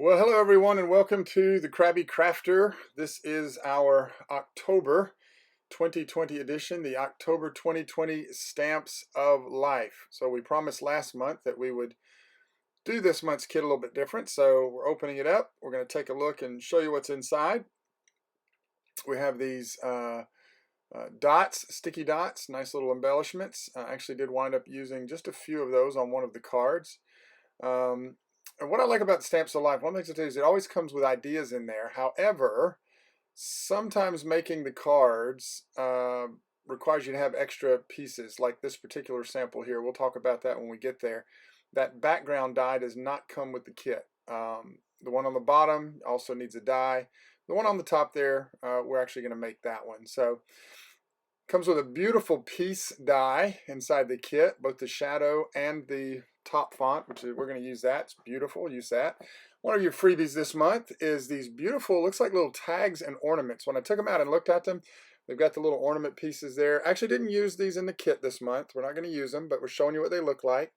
Well, hello everyone, and welcome to the Krabby Crafter. This is our October 2020 edition, the October 2020 Stamps of Life. So we promised last month that we would do this month's kit a little bit different. So we're opening it up. We're going to take a look and show you what's inside. We have these dots, sticky dots, nice little embellishments. I actually did wind up using just a few of those on one of the cards. And what I like about Stamps of Life, one thing to do is it always comes with ideas in there. However, sometimes making the cards requires you to have extra pieces, like this particular sample here. We'll talk about that when we get there. That background die does not come with the kit. The one on the bottom also needs a die. The one on the top there, we're actually going to make that one. So comes with a beautiful piece die inside the kit, both the shadow and the top font, which we're going to use that. It's beautiful. Use that. One of your freebies this month is these beautiful, looks like little tags and ornaments. When I took them out and looked at them, they've got the little ornament pieces there. Actually didn't use these in the kit this month. We're not going to use them, but we're showing you what they look like.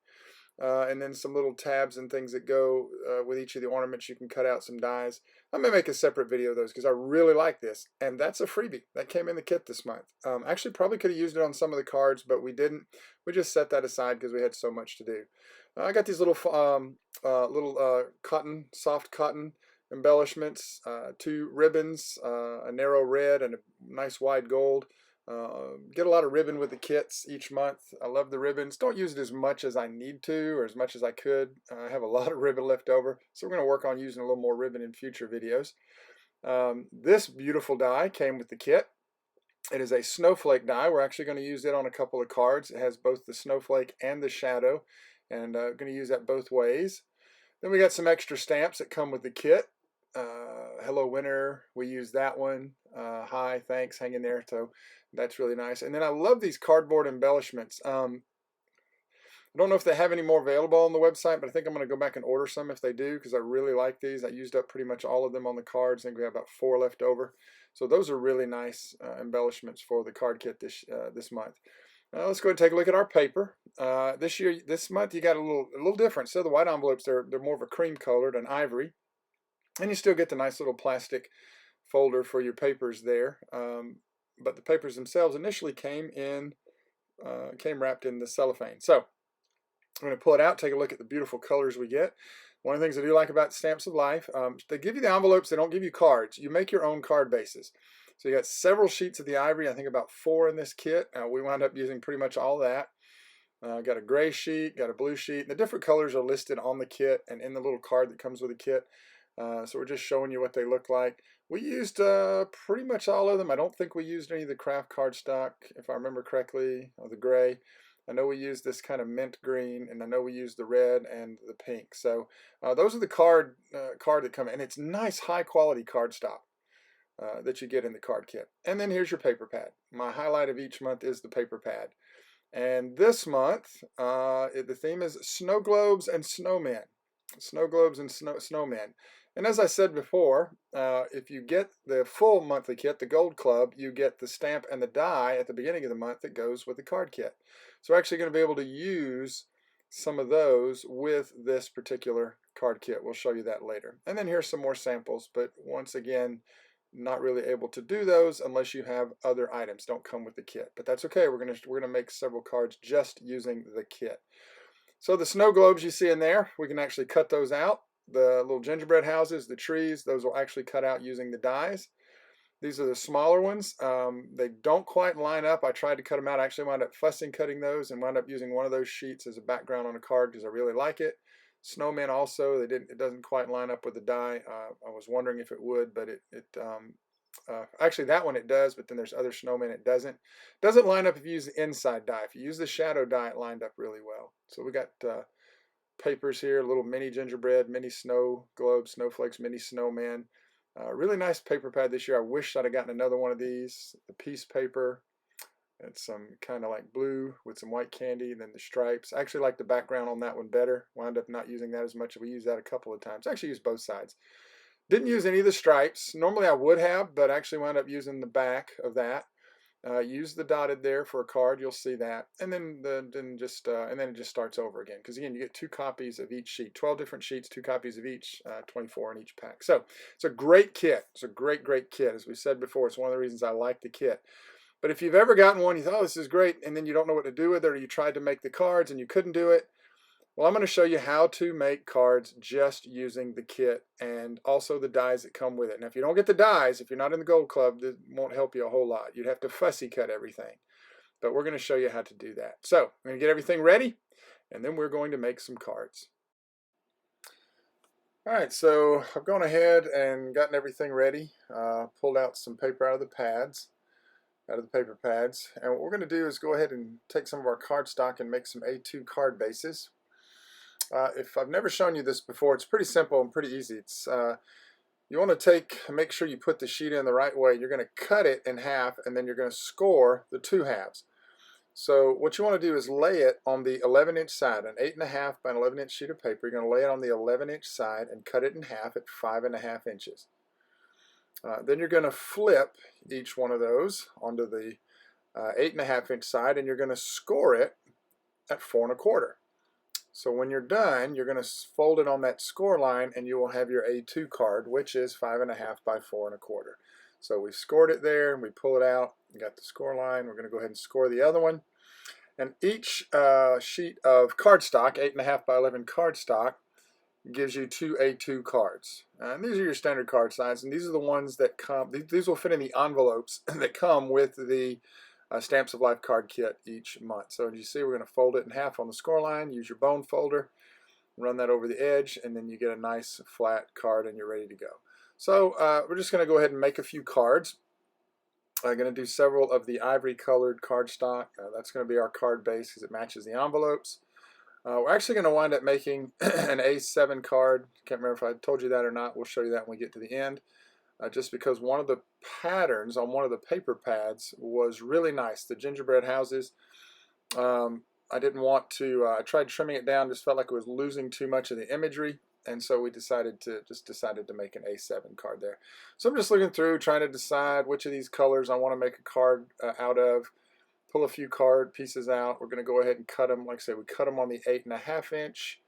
And then some little tabs and things that go with each of the ornaments. You can cut out some dies. I'm going to make a separate video of those because I really like this. And that's a freebie. That came in the kit this month. Actually, probably could have used it on some of the cards, but we didn't. We just set that aside because we had so much to do. I got these little cotton, soft cotton embellishments, two ribbons, a narrow red and a nice wide gold. Get a lot of ribbon with the kits each month. I love the ribbons. Don't use it as much as I need to or as much as I could. I have a lot of ribbon left over, so we're going to work on using a little more ribbon in future videos. This beautiful die came with the kit. It is a snowflake die. We're actually going to use it on a couple of cards. It has both the snowflake and the shadow, and I'm going to use that both ways. Then we got some extra stamps that come with the kit. Hello Winter, we use that one. Hi, thanks, hang in there. So that's really nice. And then I love these cardboard embellishments. I don't know if they have any more available on the website, but I think I'm going to go back and order some if they do because I really like these. I used up pretty much all of them on the cards. I think we have about 4 left over. So those are really nice embellishments for the card kit this month. Let's go ahead and take a look at our paper. This month, you got a little different. So the white envelopes, they're more of a cream colored, an ivory. And you still get the nice little plastic folder for your papers there. But the papers themselves initially came wrapped in the cellophane. So I'm going to pull it out, take a look at the beautiful colors we get. One of the things I do like about Stamps of Life, they give you the envelopes, they don't give you cards. You make your own card bases. So you got several sheets of the ivory, I think about 4 in this kit. We wound up using pretty much all that. Got a gray sheet, got a blue sheet. And the different colors are listed on the kit and in the little card that comes with the kit. So we're just showing you what they look like. We used pretty much all of them. I don't think we used any of the craft cardstock, if I remember correctly, or the gray. I know we used this kind of mint green, and I know we used the red and the pink. So those are the card that come in. And it's nice, high-quality cardstock that you get in the card kit. And then here's your paper pad. My highlight of each month is the paper pad. And this month, the theme is snow globes and snowmen. Snow globes and snowmen. And as I said before, if you get the full monthly kit, the Gold Club, you get the stamp and the die at the beginning of the month that goes with the card kit. So we're actually going to be able to use some of those with this particular card kit. We'll show you that later. And then here's some more samples, but once again, not really able to do those unless you have other items. Don't come with the kit, but that's okay. We're gonna make several cards just using the kit. So the snow globes you see in there, we can actually cut those out. The little gingerbread houses, the trees, those will actually cut out using the dies. These are the smaller ones. They don't quite line up. I tried to cut them out. I actually wound up fussing cutting those and wound up using one of those sheets as a background on a card because I really like it. Snowmen also, it doesn't quite line up with the die. I was wondering if it would, but actually that one it does, but then there's other snowmen it doesn't. Doesn't line up if you use the inside die. If you use the shadow die, it lined up really well. So we got papers here, little mini gingerbread, mini snow globe, snowflakes, mini snowman. Really nice paper pad this year. I wish I'd have gotten another one of these. The piece paper. It's some kind of like blue with some white candy, and then the stripes. I actually like the background on that one better. Wound up not using that as much. We used that a couple of times. I actually used both sides. Didn't use any of the stripes. Normally I would have, but actually wound up using the back of that. use the dotted there for a card. You'll see that, and then then it just starts over again. Because again, you get 2 copies of each sheet, 12 different sheets, 2 copies of each, 24 in each pack. So it's a great kit. It's a great kit. As we said before, it's one of the reasons I like the kit. But if you've ever gotten one, you thought, oh, this is great, and then you don't know what to do with it, or you tried to make the cards and you couldn't do it, well, I'm going to show you how to make cards just using the kit and also the dies that come with it. Now, if you don't get the dies, if you're not in the Gold Club, this won't help you a whole lot. You'd have to fussy cut everything. But we're going to show you how to do that. So I'm going to get everything ready, and then we're going to make some cards. All right, so I've gone ahead and gotten everything ready. Pulled out some paper out of the paper pads. And what we're going to do is go ahead and take some of our cardstock and make some A2 card bases. If I've never shown you this before, it's pretty simple and pretty easy. It's you want to make sure you put the sheet in the right way. You're going to cut it in half, and then you're going to score the 2 halves. So what you want to do is lay it on the 11-inch side, an 8.5 by an 11-inch sheet of paper. You're going to lay it on the 11-inch side and cut it in half at 5.5 inches. Then you're going to flip each one of those onto the 8.5-inch side, and you're going to score it at 4.25. So when you're done, you're going to fold it on that score line, and you will have your A2 card, which is 5.5 by 4.25. So we scored it there, and we pull it out. We got the score line. We're going to go ahead and score the other one. And each sheet of cardstock, 8.5 by 11 cardstock, gives you 2 A2 cards. And these are your standard card size, and these are the ones that come. These will fit in the envelopes that come with the Stamps of Life card kit each month. So as you see, we're going to fold it in half on the score line, use your bone folder, run that over the edge, and then you get a nice flat card and you're ready to go. So we're just going to go ahead and make a few cards. I'm going to do several of the ivory colored cardstock. That's going to be our card base because it matches the envelopes. We're actually going to wind up making an A7 card. Can't remember if I told you that or not. We'll show you that when we get to the end. Just because one of the patterns on one of the paper pads was really nice. The gingerbread houses, I didn't want to, I tried trimming it down, just felt like it was losing too much of the imagery, and so we decided to make an A7 card there. So I'm just looking through, trying to decide which of these colors I want to make a card out of. Pull a few card pieces out. We're going to go ahead and cut them. Like I said, we cut them on the 8.5 inch.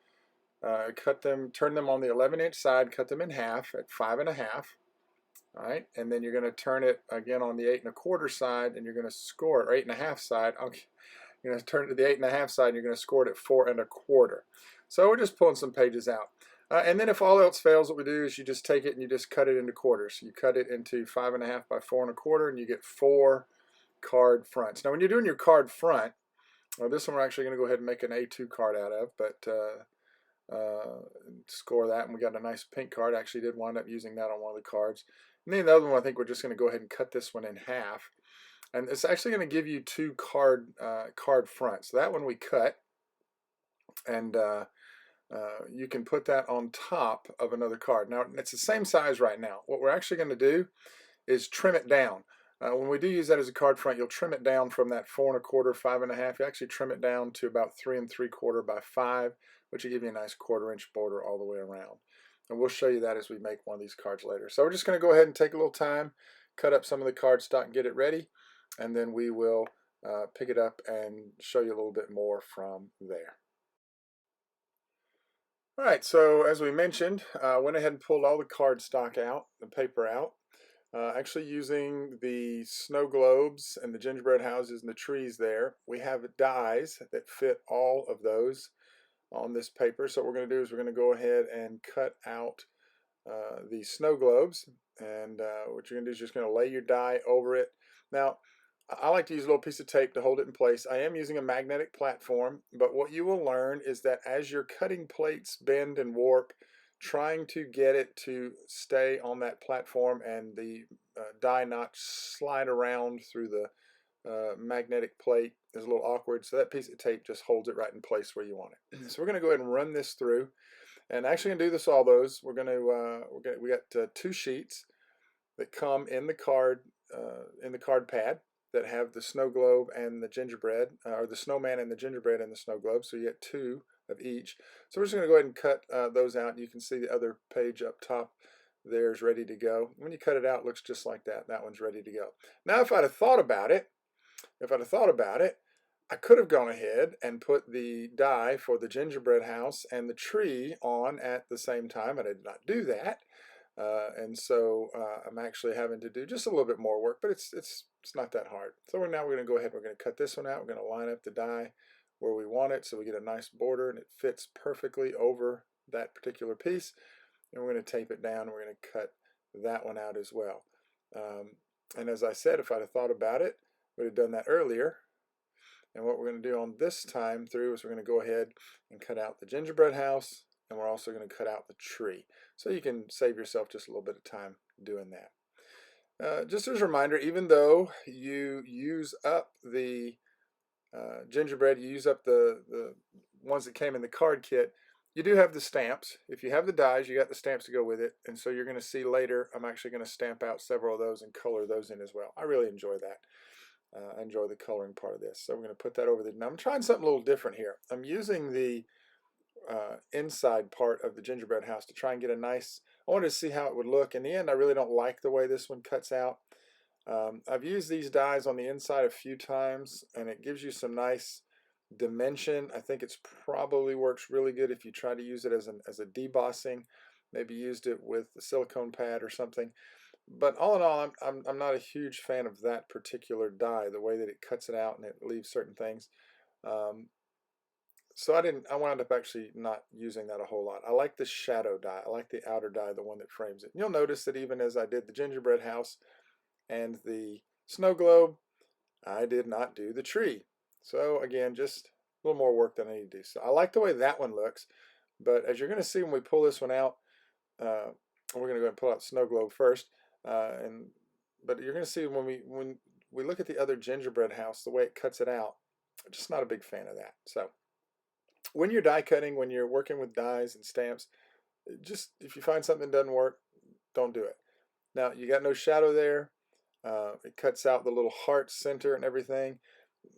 Turn them on the 11-inch side, cut them in half at 5.5. All right, and then you're going to turn it again on the 8.25 side, and you're going to score it, or 8.5 side. Okay, you're going to turn it to the 8.5 side, and you're going to score it at 4.25. So we're just pulling some pages out. And then if all else fails, what we do is you just take it and you just cut it into quarters. You cut it into 5.5 by 4.25, and you get 4 card fronts. Now, when you're doing your card front, this one we're actually going to go ahead and make an A2 card out of, but score that, and we got a nice pink card. I actually did wind up using that on one of the cards. And then the other one, I think we're just going to go ahead and cut this one in half. And it's actually going to give you 2 card fronts. So that one we cut, and you can put that on top of another card. Now, it's the same size right now. What we're actually going to do is trim it down. When we do use that as a card front, you'll trim it down from that 4.25, 5.5. You actually trim it down to about 3.75 by 5, which will give you a nice 1/4-inch border all the way around. And we'll show you that as we make one of these cards later. So we're just going to go ahead and take a little time, cut up some of the cardstock and get it ready, and then we will pick it up and show you a little bit more from there. All right, so as we mentioned, I went ahead and pulled all the cardstock out, the paper out, actually using the snow globes and the gingerbread houses and the trees there. We have dies that fit all of those on this paper. So what we're going to do is we're going to go ahead and cut out the snow globes, and what you're going to do is just going to lay your die over it. Now, I like to use a little piece of tape to hold it in place. I am using a magnetic platform, but what you will learn is that as your cutting plates bend and warp, trying to get it to stay on that platform and the die not slide around through the magnetic plate is a little awkward. So that piece of tape just holds it right in place where you want it. So we're going to go ahead and run this through, and actually going to do this all those. We got 2 sheets that come in the card pad that have the snow globe and the gingerbread, or the snowman and the gingerbread and the snow globe. So you get 2 of each. So we're just going to go ahead and cut those out. You can see the other page up top there is ready to go. When you cut it out, it looks just like that. That one's ready to go. Now, if I'd have thought about it, if I'd have thought about it, I could have gone ahead and put the die for the gingerbread house and the tree on at the same time, and I did not do that. And so I'm actually having to do just a little bit more work, but it's not that hard. So now we're going to go ahead and we're going to cut this one out. We're going to line up the die where we want it so we get a nice border and it fits perfectly over that particular piece. And we're going to tape it down and we're going to cut that one out as well. And as I said, if I'd have thought about it, we'd have done that earlier. And what we're going to do on this time through is we're going to go ahead and cut out the gingerbread house, and we're also going to cut out the tree. So you can save yourself just a little bit of time doing that. Just as a reminder, even though you use up the gingerbread, you use up the ones that came in the card kit, you do have the stamps. If you have the dies, you got the stamps to go with it. And so you're going to see later, I'm actually going to stamp out several of those and color those in as well. I really enjoy that. I enjoy the coloring part of this. So we're going to put that over the, now I'm trying something a little different here. I'm using the inside part of the gingerbread house to try and get a nice, I wanted to see how it would look. In the end, I really don't like the way this one cuts out. I've used these dies on the inside a few times and it gives you some nice dimension. I think it's probably works really good if you try to use it as a debossing, maybe used it with a silicone pad or something. But all in all, I'm not a huge fan of that particular die, the way that it cuts it out and it leaves certain things. So I wound up actually not using that a whole lot. I like the shadow die. I like the outer die, the one that frames it. And you'll notice that even as I did the gingerbread house and the snow globe, I did not do the tree. So again, just a little more work than I need to do. So I like the way that one looks, but as you're going to see when we pull this one out, we're going to go and pull out snow globe first. But you're going to see when we look at the other gingerbread house, the way it cuts it out, I'm just not a big fan of that. So when you're die cutting, when you're working with dies and stamps, just if you find something that doesn't work, don't do it. Now you got no shadow there. It cuts out the little heart center and everything.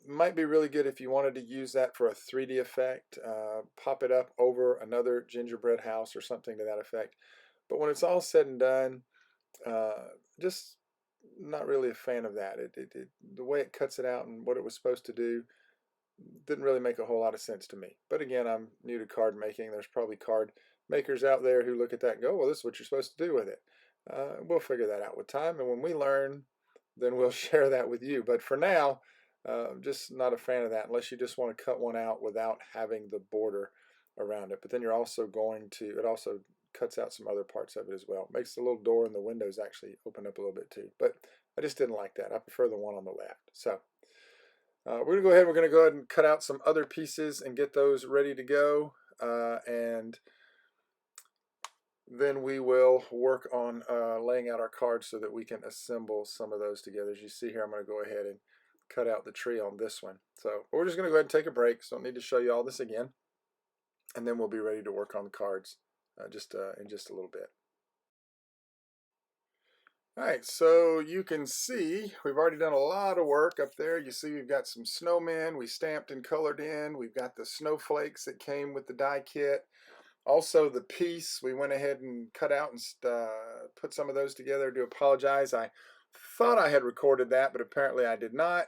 Might be really good if you wanted to use that for a 3D effect. Pop it up over another gingerbread house or something to that effect. But when it's all said and done, just not really a fan of that. The way it cuts it out and what it was supposed to do didn't really make a whole lot of sense to me. But again, I'm new to card making. There's probably card makers out there who look at that and go, well, this is what you're supposed to do with it. We'll figure that out with time. And when we learn, then we'll share that with you. But for now, just not a fan of that unless you just want to cut one out without having the border around it. But then you're also going to, it also cuts out some other parts of it as well. Makes the little door and the windows actually open up a little bit too. But I just didn't like that. I prefer the one on the left. So we're going to go ahead and cut out some other pieces and get those ready to go. And then we will work on laying out our cards so that we can assemble some of those together. As you see here, I'm going to go ahead and cut out the tree on this one. So we're just going to go ahead and take a break. So I don't need to show you all this again. And then we'll be ready to work on the cards in just a little bit. All right, so you can see we've already done a lot of work up there. You see we've got some snowmen we stamped and colored in. We've got the snowflakes that came with the die kit. Also the piece, we went ahead and cut out and put some of those together. I do apologize. I thought I had recorded that, but apparently I did not.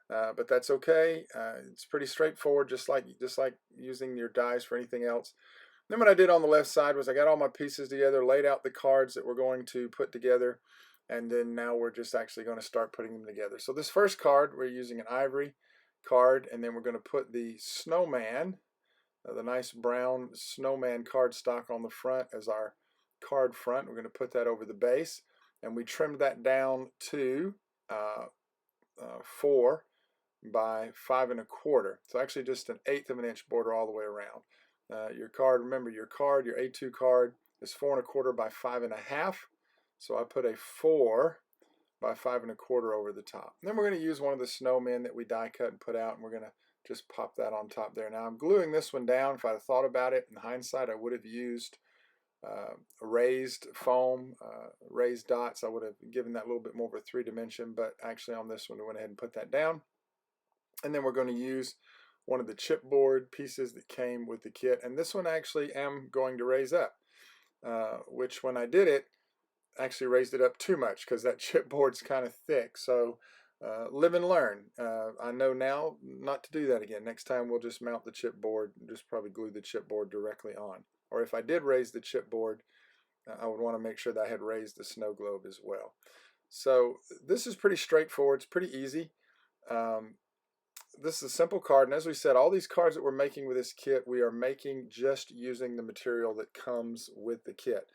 But that's okay. It's pretty straightforward, just like using your dies for anything else. Then what I did on the left side was I got all my pieces together, laid out the cards that we're going to put together, and then now we're just actually going to start putting them together. So this first card, we're using an ivory card, and then we're going to put the snowman, the nice brown snowman cardstock on the front as our card front. We're going to put that over the base, and we trimmed that down to 4 by 5 1/4. So actually just an 1/8 of an inch border all the way around. Your card, remember your A2 card is 4 1/4 by 5 1/2. So I put a 4 by 5 1/4 over the top. And then we're going to use one of the snowmen that we die cut and put out, and we're going to just pop that on top there. Now I'm gluing this one down. If I had thought about it in hindsight, I would have used raised foam, raised dots. I would have given that a little bit more of a 3-dimension, but actually on this one, we went ahead and put that down. And then we're going to use one of the chipboard pieces that came with the kit. And this one actually am going to raise up, which when I did it, actually raised it up too much because that chipboard's kind of thick. So live and learn. I know now not to do that again. Next time we'll just mount the chipboard, just probably glue the chipboard directly on. Or if I did raise the chipboard, I would want to make sure that I had raised the snow globe as well. So this is pretty straightforward. It's pretty easy. This is a simple card, and as we said, all these cards that we're making with this kit, we are making just using the material that comes with the kit.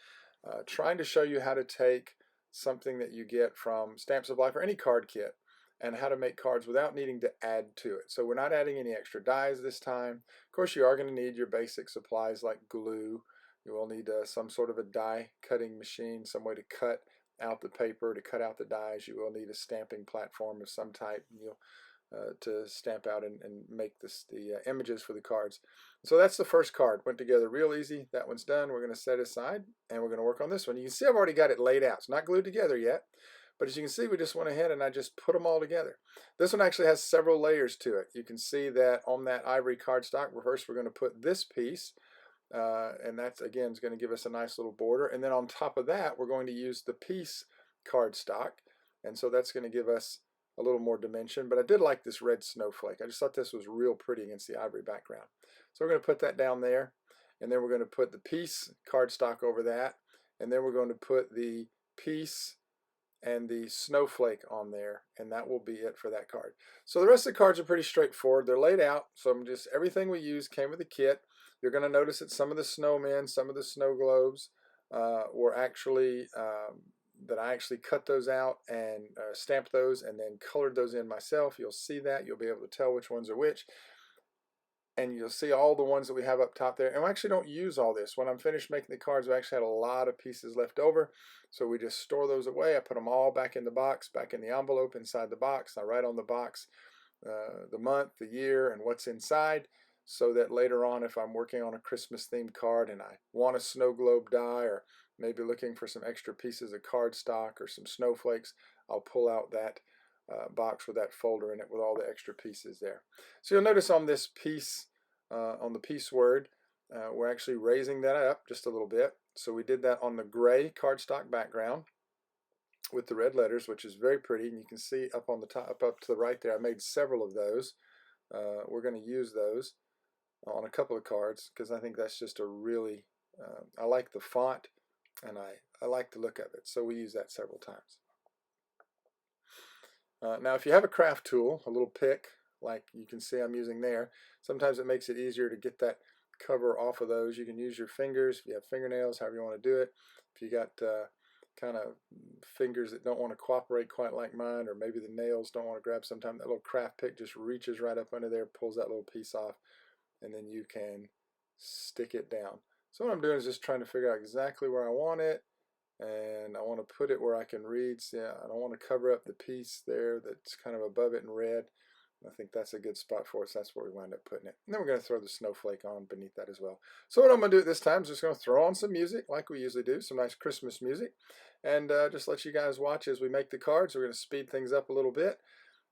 Trying to show you how to take something that you get from Stamp Supply for any card kit and how to make cards without needing to add to it. So we're not adding any extra dies this time. Of course, you are going to need your basic supplies like glue. You will need some sort of a die cutting machine, some way to cut out the paper, to cut out the dies. You will need a stamping platform of some type to stamp out and make the images for the cards. So that's the first card. Went together real easy. That one's done. We're going to set it aside and we're going to work on this one. You can see I've already got it laid out. It's not glued together yet, but as you can see, we just went ahead and I just put them all together. This one actually has several layers to it. You can see that on that ivory cardstock, first we're going to put this piece, and that's again is going to give us a nice little border. And then on top of that, we're going to use the piece cardstock, and so that's going to give us a little more dimension. But I did like this red snowflake. I just thought this was real pretty against the ivory background. So we're going to put that down there, and then we're going to put the piece cardstock over that, and then we're going to put the piece and the snowflake on there, and that will be it for that card. So the rest of the cards are pretty straightforward. They're laid out, so everything we use came with the kit. You're going to notice that some of the snowmen, some of the snow globes were actually that I actually cut those out and stamped those and then colored those in myself. You'll see that. You'll be able to tell which ones are which. And you'll see all the ones that we have up top there. And we actually don't use all this. When I'm finished making the cards, we actually had a lot of pieces left over. So we just store those away. I put them all back in the box, back in the envelope inside the box. I write on the box the month, the year, and what's inside, so that later on, if I'm working on a Christmas themed card and I want a snow globe die, or maybe looking for some extra pieces of cardstock or some snowflakes, I'll pull out that box with that folder in it with all the extra pieces there. So you'll notice on this piece, on the piece word, we're actually raising that up just a little bit. So we did that on the gray cardstock background with the red letters, which is very pretty, and you can see up on the top, up to the right there, I made several of those. We're going to use those on a couple of cards because I think that's just a really, I like the font and I like the look of it, so we use that several times. Now if you have a craft tool, a little pick like you can see I'm using there, sometimes it makes it easier to get that cover off of those. You can use your fingers if you have fingernails, however you want to do it. If you got kind of fingers that don't want to cooperate quite like mine, or maybe the nails don't want to grab, sometimes that little craft pick just reaches right up under there, pulls that little piece off, and then you can stick it down. So what I'm doing is just trying to figure out exactly where I want it, and I want to put it where I can read. So yeah, I don't want to cover up the piece there that's kind of above it in red. I think that's a good spot for us. That's where we wind up putting it. And then we're going to throw the snowflake on beneath that as well. So what I'm going to do at this time is just going to throw on some music like we usually do, some nice Christmas music, and just let you guys watch as we make the cards. We're going to speed things up a little bit.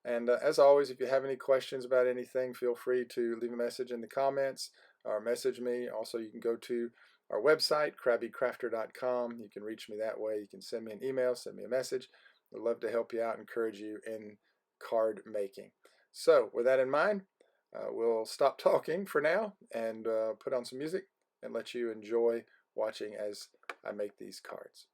And as always, if you have any questions about anything, feel free to leave a message in the comments or message me. Also, you can go to our website, krabbycrafter.com. You can reach me that way. You can send me an email, send me a message. I'd love to help you out, encourage you in card making. So with that in mind, we'll stop talking for now and put on some music and let you enjoy watching as I make these cards.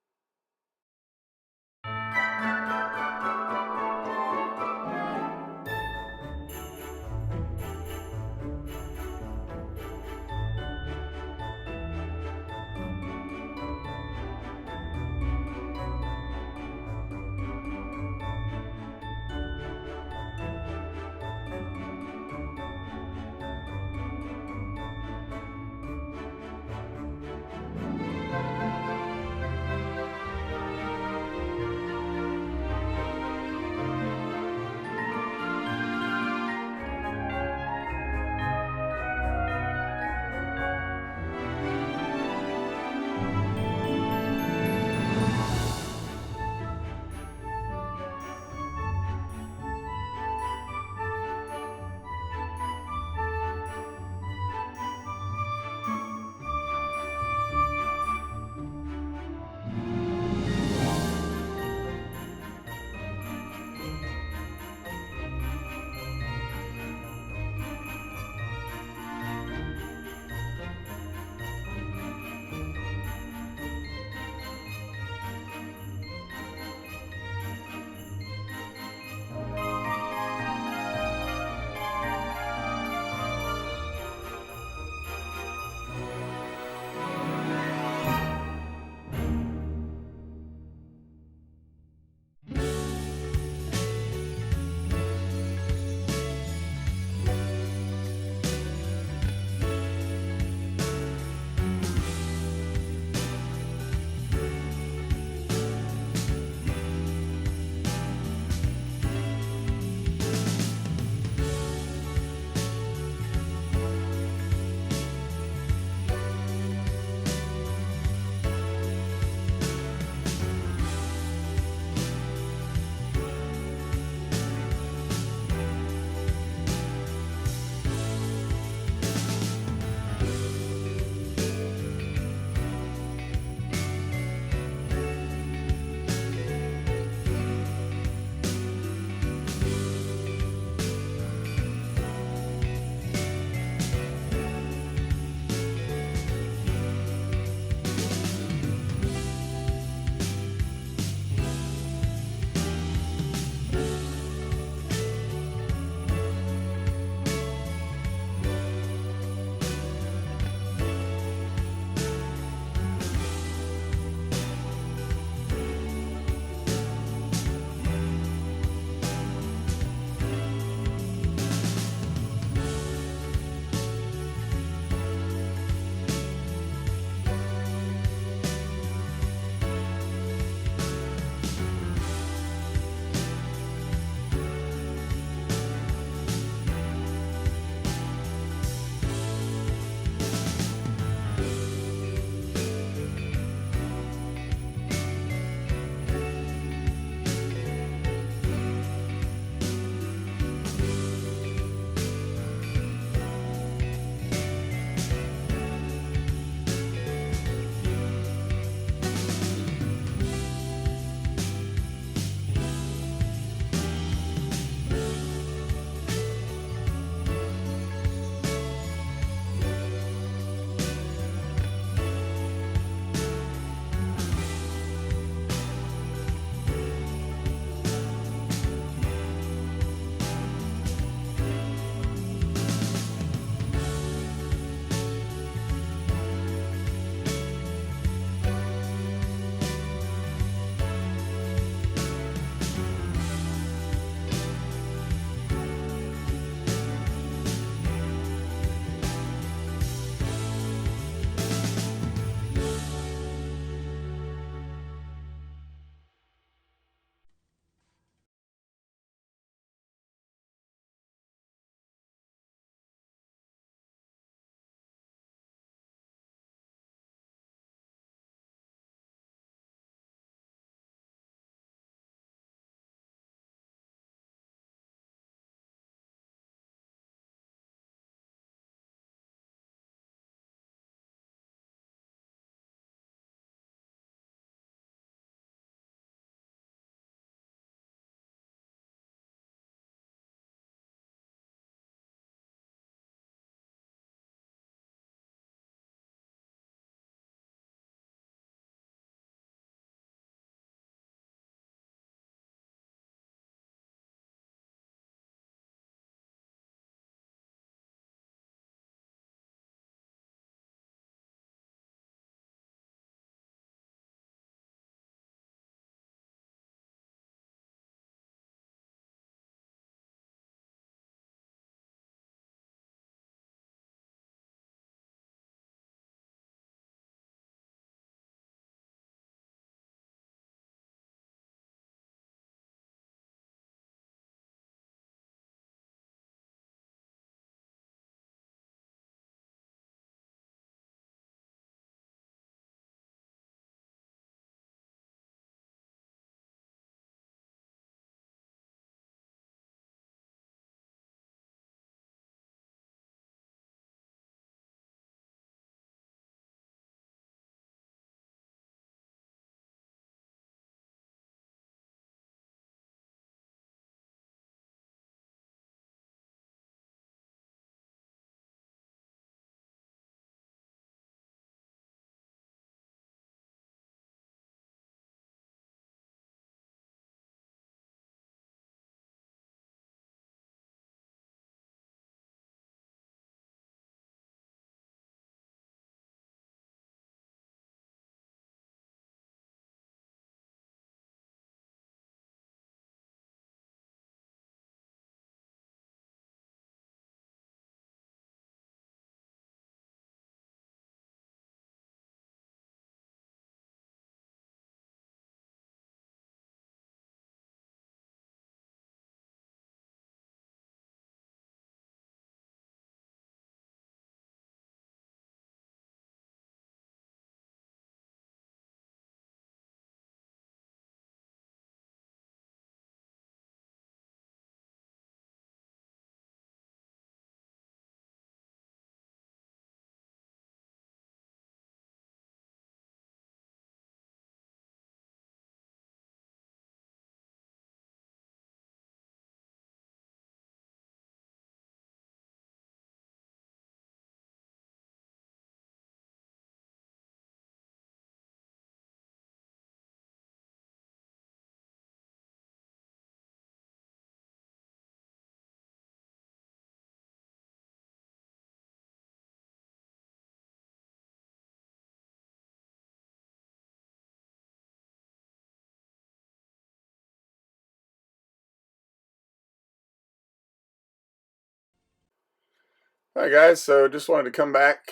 Hi guys, so just wanted to come back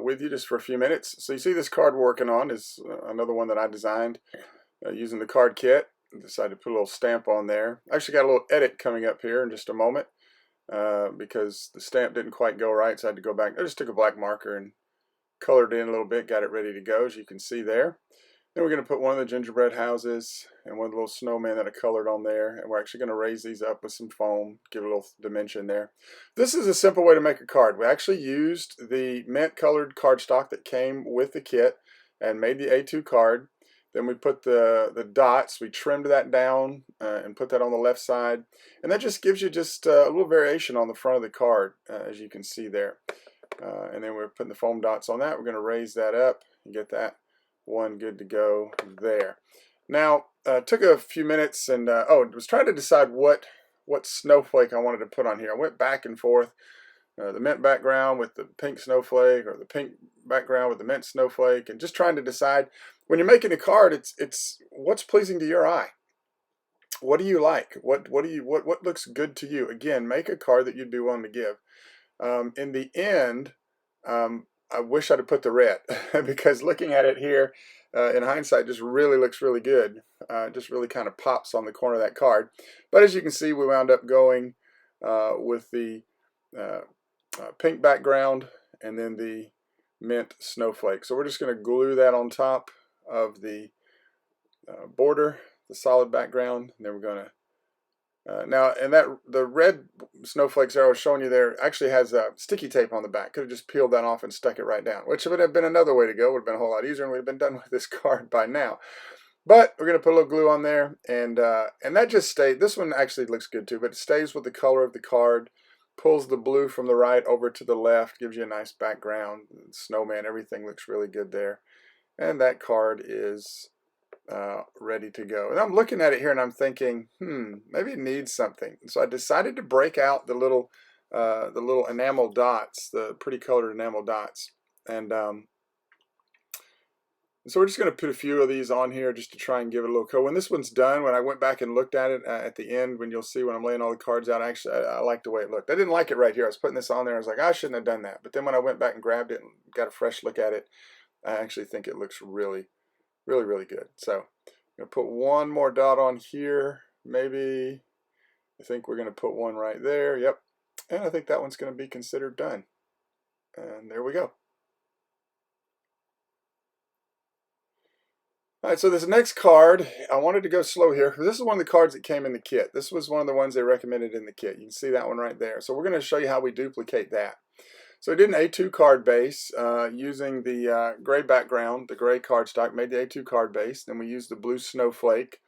with you just for a few minutes. So you see this card we're working on is another one that I designed using the card kit. I decided to put a little stamp on there. I actually got a little edit coming up here in just a moment because the stamp didn't quite go right, so I had to go back. I just took a black marker and colored in a little bit, got it ready to go, as you can see there. Then we're going to put one of the gingerbread houses and one of the little snowmen that I colored on there. And we're actually going to raise these up with some foam, give it a little dimension there. This is a simple way to make a card. We actually used the mint colored cardstock that came with the kit and made the A2 card. Then we put the dots, we trimmed that down and put that on the left side. And that just gives you just a little variation on the front of the card, as you can see there. And then we're putting the foam dots on that. We're going to raise that up and get that one good to go there. Now, took a few minutes and was trying to decide what snowflake I wanted to put on here. I went back and forth, the mint background with the pink snowflake, or the pink background with the mint snowflake, and just trying to decide. When you're making a card, it's what's pleasing to your eye. What do you like? What looks good to you? Again, make a card that you'd be willing to give. In the end, I wish I'd have put the red because looking at it here in hindsight just really looks really good. Just really kind of pops on the corner of that card. But as you can see, we wound up going with the pink background and then the mint snowflake. So we're just going to glue that on top of the border, the solid background, and then we're going to now, and the red snowflakes that I was showing you there actually has sticky tape on the back. Could have just peeled that off and stuck it right down, which would have been another way to go. Would have been a whole lot easier, and we'd have been done with this card by now. But we're going to put a little glue on there, and that just stayed. This one actually looks good too, but it stays with the color of the card. Pulls the blue from the right over to the left, gives you a nice background. Snowman, everything looks really good there. And that card is ready to go. And I'm looking at it here and I'm thinking, maybe it needs something. So I decided to break out the little enamel dots, the pretty colored enamel dots. And so we're just going to put a few of these on here just to try and give it a little color. When this one's done, when I went back and looked at it at the end, when you'll see when I'm laying all the cards out, actually I like the way it looked. I didn't like it right here. I was putting this on there. I was like, I shouldn't have done that. But then when I went back and grabbed it and got a fresh look at it, I actually think it looks really, really, really good. So I'm going to put one more dot on here. Maybe, I think we're going to put one right there. Yep. And I think that one's going to be considered done. And there we go. All right, so this next card, I wanted to go slow here because this is one of the cards that came in the kit. This was one of the ones they recommended in the kit. You can see that one right there. So we're going to show you how we duplicate that. So I did an A2 card base using the gray background, the gray cardstock, made the A2 card base. Then we used the blue snowflake.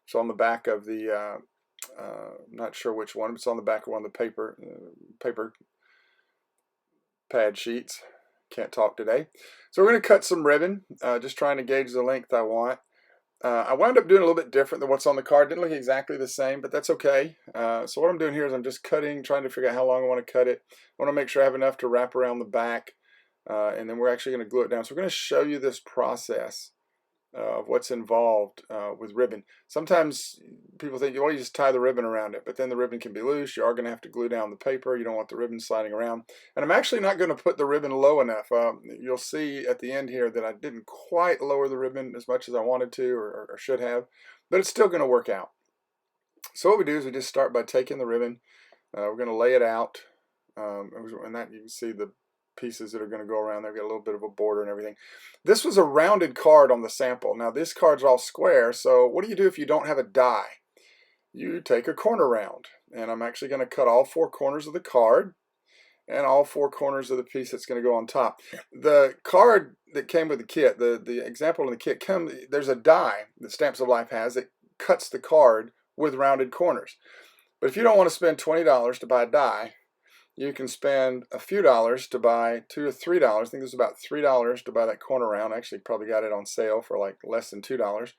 It's on the back of the, not sure which one, but it's on the back of one of the paper pad sheets. Can't talk today. So we're going to cut some ribbon, just trying to gauge the length I want. I wound up doing a little bit different than what's on the card. Didn't look exactly the same, but that's okay. So what I'm doing here is I'm just cutting, trying to figure out how long I want to cut it. I want to make sure I have enough to wrap around the back, and then we're actually going to glue it down. So we're going to show you this process of what's involved with ribbon. Sometimes people think, well, you just tie the ribbon around it, but then the ribbon can be loose. You are going to have to glue down the paper. You don't want the ribbon sliding around. And I'm actually not going to put the ribbon low enough. You'll see at the end here that I didn't quite lower the ribbon as much as I wanted to or should have, but it's still going to work out. So what we do is we just start by taking the ribbon. We're going to lay it out, and that you can see the pieces that are going to go around there. Got a little bit of a border and everything. This was a rounded card on the sample. Now this card's all square, so what do you do if you don't have a die? You take a corner round, and I'm actually going to cut all four corners of the card and all four corners of the piece that's going to go on top. The card that came with the kit, the example in the kit, there's a die that Stamps of Life has that cuts the card with rounded corners. But if you don't want to spend $20 to buy a die, you can spend a few dollars to buy $2 or $3. I think it was about $3 to buy that corner round. I actually probably got it on sale for like less than $2.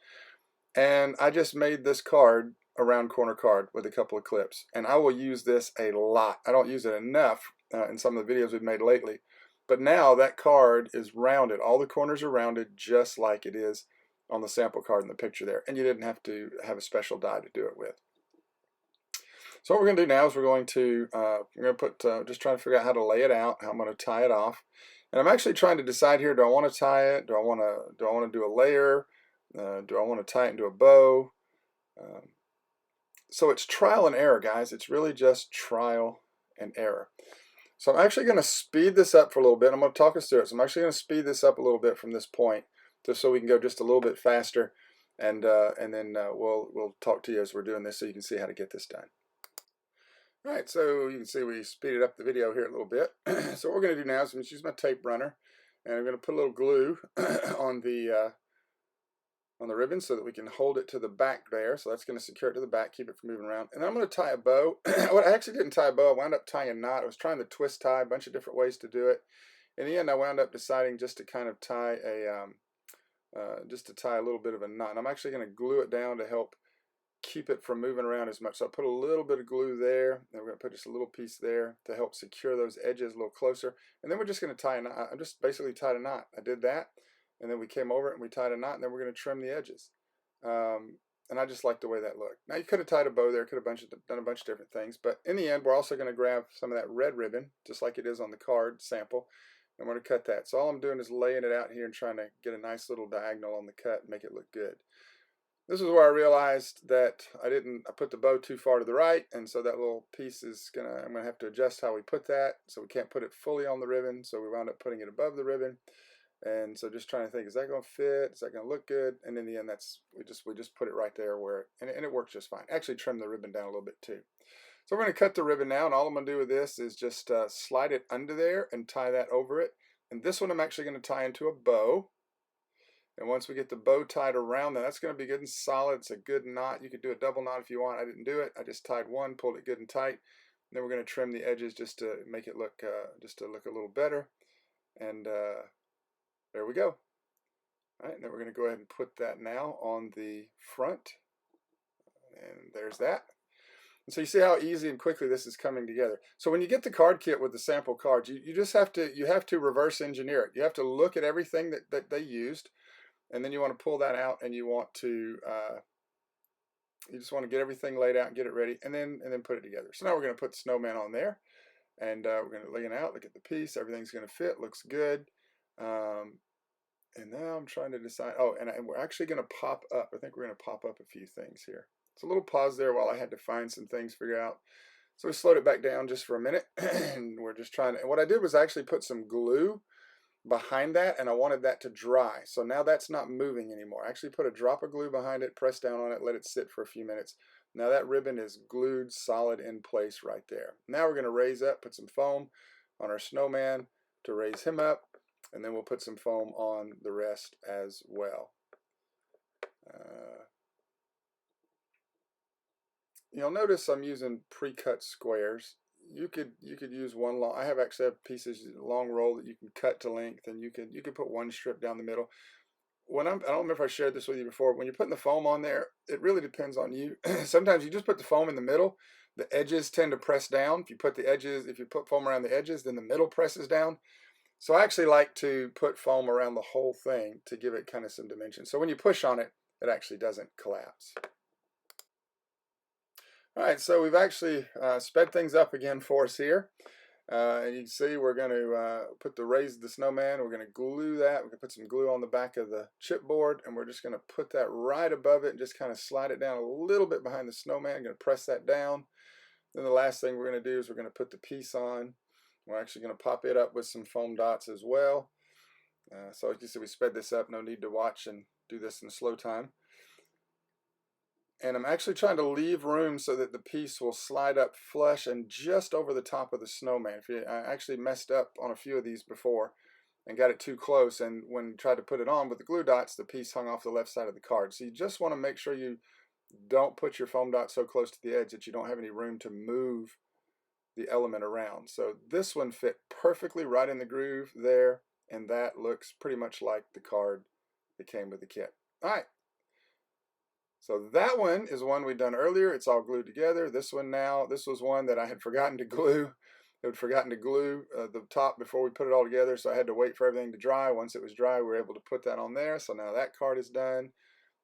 And I just made this card a round corner card with a couple of clips. And I will use this a lot. I don't use it enough in some of the videos we've made lately. But now that card is rounded. All the corners are rounded just like it is on the sample card in the picture there. And you didn't have to have a special die to do it with. So what we're going to do now is just trying to figure out how to lay it out, how I'm going to tie it off. And I'm actually trying to decide here, do I want to tie it? Do I want to do a layer? Do I want to tie it into a bow? So it's trial and error, guys. It's really just trial and error. So I'm actually going to speed this up for a little bit. I'm going to talk us through it. So I'm actually going to speed this up a little bit from this point, just so we can go just a little bit faster, and then we'll talk to you as we're doing this, so you can see how to get this done. All right, so you can see we speeded up the video here a little bit. So what we're going to do now is I'm going to use my tape runner, and I'm going to put a little glue on the ribbon so that we can hold it to the back there. So that's going to secure it to the back, keep it from moving around. And then I'm going to tie a bow. Well, I actually didn't tie a bow. I wound up tying a knot. I was trying to twist tie, a bunch of different ways to do it. In the end, I wound up deciding just to kind of tie a little bit of a knot. And I'm actually going to glue it down to help keep it from moving around as much. So I put a little bit of glue there. Then we're going to put just a little piece there to help secure those edges a little closer. And then we're just going to tie a knot. I'm just basically tied a knot. I did that. And then we came over it and we tied a knot, and then we're going to trim the edges. And I just like the way that looked. Now you could have tied a bow there, could have done a bunch of different things, but in the end we're also going to grab some of that red ribbon, just like it is on the card sample, and we're going to cut that. So all I'm doing is laying it out here and trying to get a nice little diagonal on the cut and make it look good. This is where I realized that I put the bow too far to the right, and so that little piece I'm going to have to adjust how we put that, so we can't put it fully on the ribbon, so we wound up putting it above the ribbon. And so just trying to think, is that going to fit? Is that going to look good? And in the end, we just put it right there and it works just fine. Actually trim the ribbon down a little bit too. So we're going to cut the ribbon now, and all I'm going to do with this is just slide it under there and tie that over it. And this one I'm actually going to tie into a bow. And once we get the bow tied around that, that's going to be good and solid. It's a good knot. You could do a double knot if you want. I didn't do it. I just tied one, pulled it good and tight. And then we're going to trim the edges just to make it look a little better. And there we go. All right, then we're going to go ahead and put that now on the front. And there's that. And so you see how easy and quickly this is coming together. So when you get the card kit with the sample cards, you just have to reverse engineer it. You have to look at everything that they used, and then you want to pull that out, and you just want to get everything laid out and get it ready, and then put it together. So now we're going to put the snowman on there, and we're going to lay it out, look at the piece, everything's going to fit, looks good. And now I'm trying to decide, and we're actually going to pop up, I think we're going to pop up a few things here. So a little pause there while I had to find some things, figure out. So we slowed it back down just for a minute, and we're just trying to, and what I did was actually put some glue behind that, and I wanted that to dry. So now that's not moving anymore. I actually put a drop of glue behind it, press down on it, let it sit for a few minutes. Now that ribbon is glued solid in place right there. Now we're going to raise up, put some foam on our snowman to raise him up. And then we'll put some foam on the rest as well. You'll notice I'm using pre-cut squares. You could use one long. I actually have pieces long roll that you can cut to length, and you could put one strip down the middle. I don't remember if I shared this with you before. When you're putting the foam on there, it really depends on you. Sometimes you just put the foam in the middle. The edges tend to press down. If you put foam around the edges, then the middle presses down. So I actually like to put foam around the whole thing to give it kind of some dimension. So when you push on it, it actually doesn't collapse. All right, so we've actually sped things up again for us here. And you can see we're going to raise the snowman. We're going to glue that. We're going to put some glue on the back of the chipboard, and we're just going to put that right above it and just kind of slide it down a little bit behind the snowman. I'm going to press that down. Then the last thing we're going to do is we're going to put the piece on. We're actually going to pop it up with some foam dots as well. So as you see, we sped this up. No need to watch and do this in slow time. And I'm actually trying to leave room so that the piece will slide up flush and just over the top of the snowman. I actually messed up on a few of these before and got it too close. And when you tried to put it on with the glue dots, the piece hung off the left side of the card. So you just want to make sure you don't put your foam dot so close to the edge that you don't have any room to move the element around. So this one fit perfectly right in the groove there, and that looks pretty much like the card that came with the kit. All right, so that one is one we'd done earlier. It's all glued together. This one now, this was one that I had forgotten to glue. I had forgotten to glue the top before we put it all together, so I had to wait for everything to dry. Once it was dry, we were able to put that on there. So now that card is done.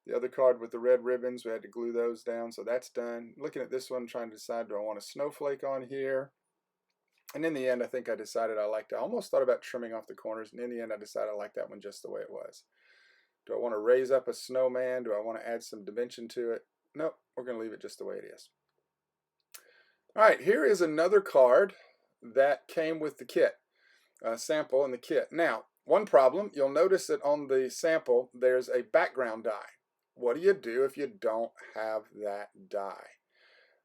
The other card with the red ribbons, we had to glue those down, so that's done. Looking at this one, trying to decide, do I want a snowflake on here? And in the end, I think I decided I liked it. I almost thought about trimming off the corners, and in the end, I decided I liked that one just the way it was. Do I want to raise up a snowman? Do I want to add some dimension to it? Nope, we're going to leave it just the way it is. All right, here is another card that came with the kit, sample in the kit. Now, one problem, you'll notice that on the sample, there's a background die. What do you do if you don't have that die?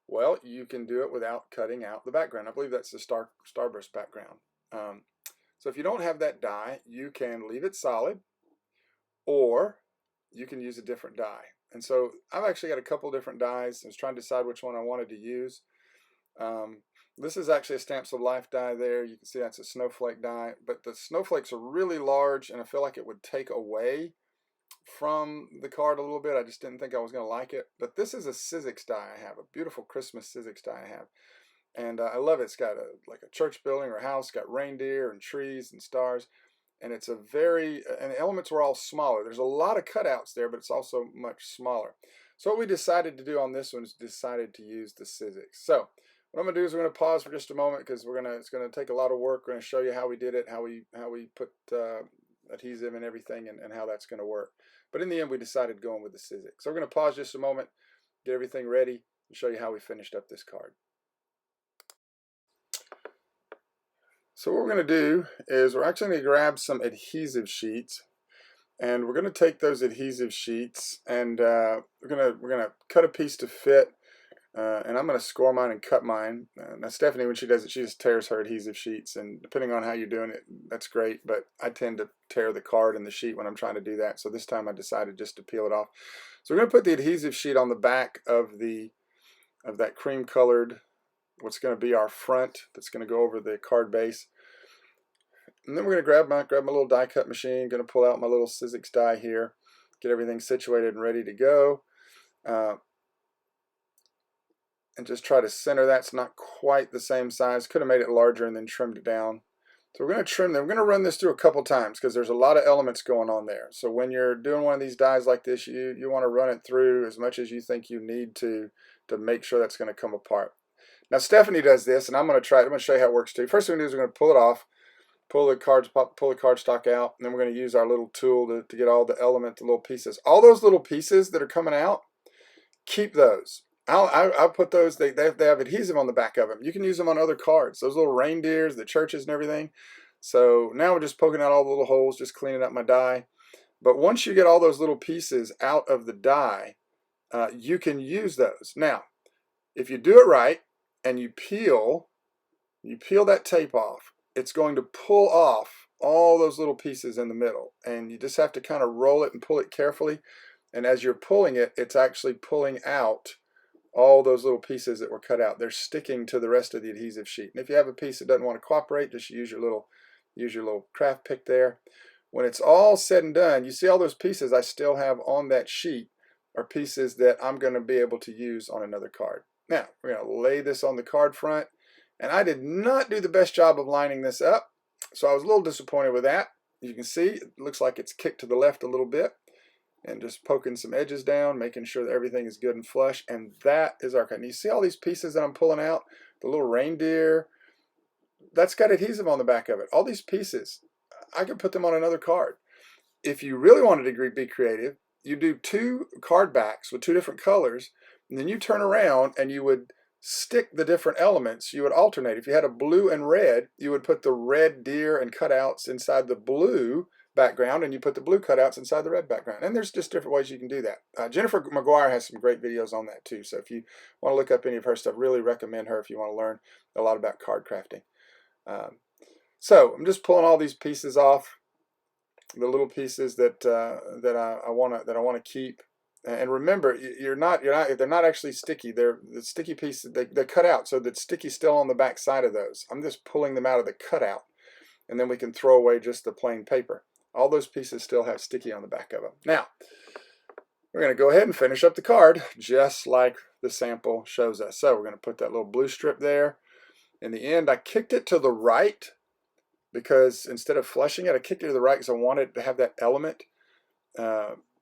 Well, you can do it without cutting out the background. I believe that's the Starburst background. So if you don't have that die, you can leave it solid, or you can use a different die. And so I've actually got a couple different dies. I was trying to decide which one I wanted to use. This is actually a Stamps of Life die there. You can see that's a snowflake die, but the snowflakes are really large, and I feel like it would take away from the card a little bit. I just didn't think I was going to like it. But this is a Sizzix die I have, a beautiful Christmas Sizzix die I have. And I love it. It's got like a church building or a house, got reindeer and trees and stars. And it's a and the elements were all smaller. There's a lot of cutouts there, but it's also much smaller. So what we decided to do on this one is decided to use the Sizzix. So what I'm going to do is we're going to pause for just a moment because it's going to take a lot of work. We're going to show you how we did it, how we put adhesive and everything, and how that's going to work. But in the end, we decided going with the Sizzix. So we're going to pause just a moment, get everything ready, and show you how we finished up this card. So what we're going to do is we're actually going to grab some adhesive sheets, and we're going to take those adhesive sheets, and we're going to cut a piece to fit. And I'm going to score mine and cut mine. Now Stephanie, when she does it, she just tears her adhesive sheets, and depending on how you're doing it, that's great, but I tend to tear the card and the sheet when I'm trying to do that, so this time I decided just to peel it off. So we're going to put the adhesive sheet on the back of that cream colored, what's going to be our front, that's going to go over the card base. And then we're going to grab my little die cut machine, going to pull out my little Sizzix die here, get everything situated and ready to go. And just try to center that. It's not quite the same size. Could have made it larger and then trimmed it down. So we're going to trim them. We're going to run this through a couple times because there's a lot of elements going on there. So when you're doing one of these dies like this, you want to run it through as much as you think you need to make sure that's going to come apart. Now Stephanie does this, and I'm going to try it. I'm going to show you how it works too. First thing we're going to do is we're going to pull it off, pull the cardstock out, and then we're going to use our little tool to get all the little pieces. All those little pieces that are coming out, keep those. I'll put those, they have adhesive on the back of them. You can use them on other cards. Those little reindeers, the churches and everything. So now we're just poking out all the little holes, just cleaning up my die. But once you get all those little pieces out of the die, you can use those. Now, if you do it right and you peel that tape off, it's going to pull off all those little pieces in the middle. And you just have to kind of roll it and pull it carefully. And as you're pulling it, it's actually pulling out all those little pieces that were cut out. They're sticking to the rest of the adhesive sheet. And if you have a piece that doesn't want to cooperate, just use your little craft pick there. When it's all said and done, you see all those pieces I still have on that sheet are pieces that I'm going to be able to use on another card. Now, we're going to lay this on the card front. And I did not do the best job of lining this up, so I was a little disappointed with that. You can see it looks like it's kicked to the left a little bit. And just poking some edges down, making sure that everything is good and flush. And that is our card. And you see all these pieces that I'm pulling out? The little reindeer, that's got adhesive on the back of it. All these pieces, I could put them on another card. If you really wanted to be creative, you do 2 card backs with 2 different colors, and then you turn around and you would stick the different elements. You would alternate. If you had a blue and red, you would put the red deer and cutouts inside the blue background, and you put the blue cutouts inside the red background. And there's just different ways you can do that. Jennifer McGuire has some great videos on that too. So if you want to look up any of her stuff, really recommend her if you want to learn a lot about card crafting. So I'm just pulling all these pieces off, the little pieces that I want to keep. And remember, they're not actually sticky. They're the sticky pieces. They're cut out, so the sticky's still on the back side of those. I'm just pulling them out of the cutout, and then we can throw away just the plain paper. All those pieces still have sticky on the back of them. Now, we're going to go ahead and finish up the card just like the sample shows us. So we're going to put that little blue strip there. In the end, I kicked it to the right because instead of flushing it, I kicked it to the right because I wanted to have that element.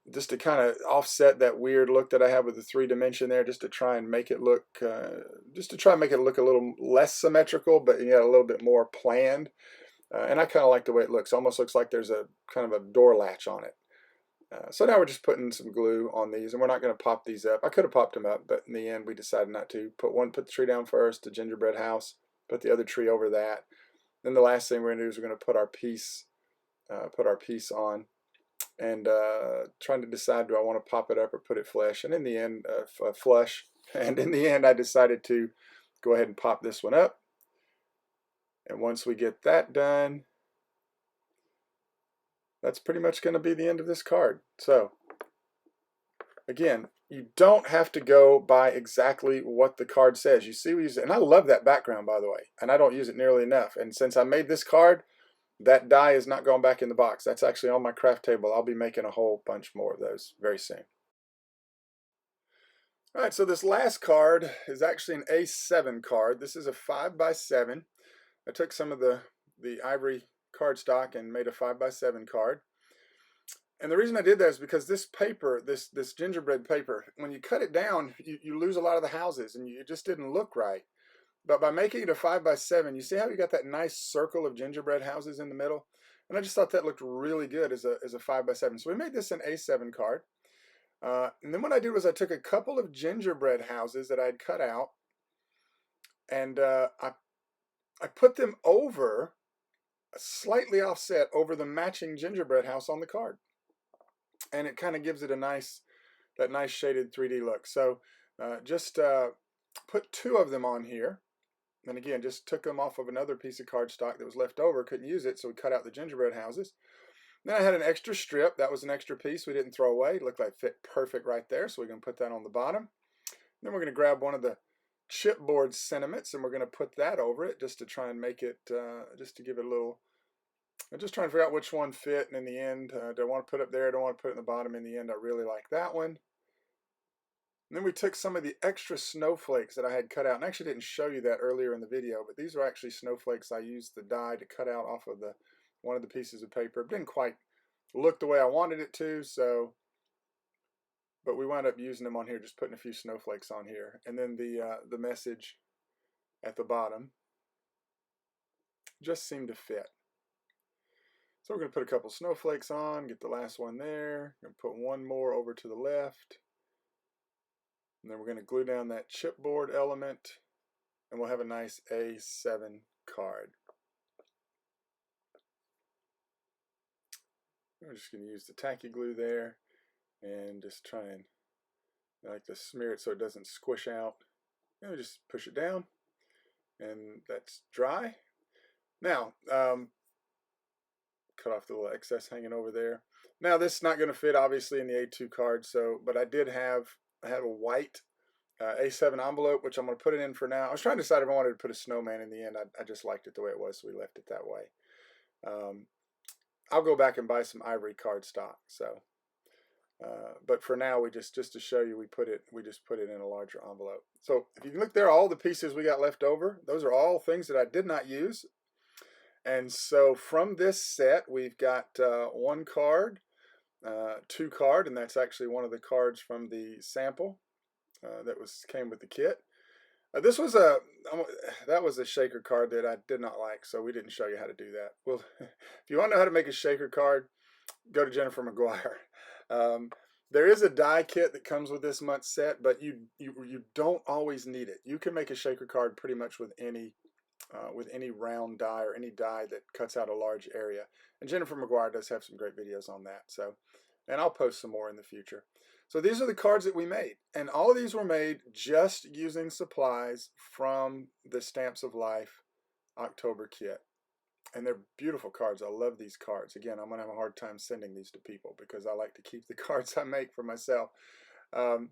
just to kind of offset that weird look that I have with the 3-dimension there, just to try and make it look, a little less symmetrical, but a little bit more planned. And I kind of like the way it looks. It almost looks like there's a kind of a door latch on it. So now we're just putting some glue on these, and we're not going to pop these up. I could have popped them up, but in the end we decided not to. Put the tree down first, the gingerbread house, put the other tree over that. Then the last thing we're going to do is we're going to put our piece on, and trying to decide, do I want to pop it up or put it flush? And in the end, flush. And in the end, I decided to go ahead and pop this one up. And once we get that done, that's pretty much going to be the end of this card. So again, you don't have to go by exactly what the card says. You see, and I love that background, by the way, and I don't use it nearly enough. And since I made this card, that die is not going back in the box. That's actually on my craft table. I'll be making a whole bunch more of those very soon. All right, so this last card is actually an A7 card. This is a 5x7. I took some of the ivory cardstock and made a 5x7 card. And the reason I did that is because this paper, this gingerbread paper, when you cut it down, you lose a lot of the houses, and it just didn't look right. But by making it a 5x7, you see how you got that nice circle of gingerbread houses in the middle? And I just thought that looked really good as a 5x7. So we made this an A7 card. And then what I did was I took a couple of gingerbread houses that I had cut out, and I put them over, slightly offset over the matching gingerbread house on the card. And it kind of gives it that nice shaded 3D look. So just put 2 of them on here. And again, just took them off of another piece of cardstock that was left over. Couldn't use it, so we cut out the gingerbread houses. Then I had an extra strip. That was an extra piece we didn't throw away. It looked like it fit perfect right there, so we're going to put that on the bottom. Then we're going to grab one of the chipboard sentiments, and we're going to put that over it just to try and make it, just to give it a little, I'm just trying to figure out which one fit, and in the end, do I want to put it up there? I don't want to put it in the bottom. In the end, I really like that one. And then we took some of the extra snowflakes that I had cut out, and I actually didn't show you that earlier in the video, but these are actually snowflakes I used the die to cut out off of one of the pieces of paper. It didn't quite look the way I wanted it to, but we wound up using them on here, just putting a few snowflakes on here. And then the message at the bottom just seemed to fit. So we're going to put a couple snowflakes on, get the last one there, going to put one more over to the left, and then we're going to glue down that chipboard element, and we'll have a nice A7 card. We're just going to use the tacky glue there and just try and, I like to smear it so it doesn't squish out. And we just push it down, and that's dry. Now, cut off the little excess hanging over there. Now this is not going to fit obviously in the A2 card, but I had a white A7 envelope, which I'm going to put it in for now. I was trying to decide if I wanted to put a snowman in the end. I just liked it the way it was, so we left it that way. I'll go back and buy some ivory cardstock. So, but for now, just to show you, we just put it in a larger envelope. So if you look there, all the pieces we got left over, those are all things that I did not use. And so from this set, we've got 1 card, 2 card, and that's actually one of the cards from the sample that came with the kit. This was that was a shaker card that I did not like, so we didn't show you how to do that. Well, if you want to know how to make a shaker card, go to Jennifer McGuire. There is a die kit that comes with this month's set, but you don't always need it. You can make a shaker card pretty much with any round die or any die that cuts out a large area. And Jennifer McGuire does have some great videos on that. So, and I'll post some more in the future. So these are the cards that we made, and all of these were made just using supplies from the Stamps of Life October kit. And they're beautiful cards. I love these cards. Again, I'm going to have a hard time sending these to people because I like to keep the cards I make for myself. The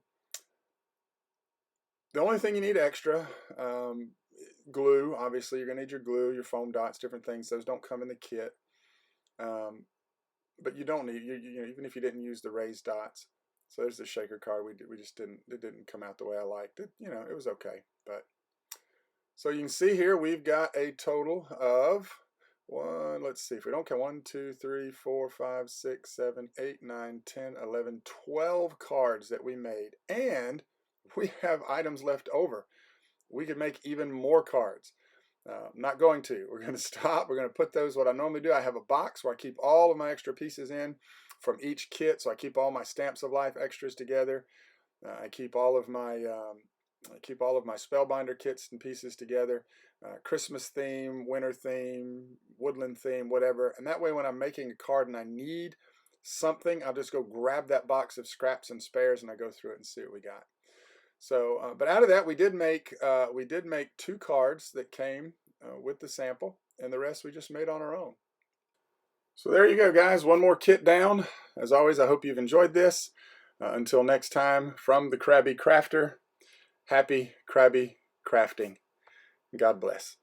only thing you need extra, glue. Obviously, you're going to need your glue, your foam dots, different things. Those don't come in the kit. But you don't need, even if you didn't use the raised dots. So there's the shaker card. We just didn't, it didn't come out the way I liked it. It was okay. But so you can see here we've got a total of let's see, if we don't count 1, 2, 3, 4, 5, 6, 7, 8, 9, 10, 11, 12 cards that we made. And we have items left over. We could make even more cards. I'm not going to. We're going to stop. We're going to put those, what I normally do, I have a box where I keep all of my extra pieces in from each kit. So I keep all my Stamps of Life extras together. I keep all of my Spellbinder kits and pieces together. Christmas theme, winter theme, woodland theme, whatever. And that way when I'm making a card and I need something, I'll just go grab that box of scraps and spares and I go through it and see what we got. So, but out of that, we did make 2 cards that came with the sample, and the rest we just made on our own. So there you go, guys. One more kit down. As always, I hope you've enjoyed this. Until next time, from the Krabby Crafter, happy Krabby crafting. God bless.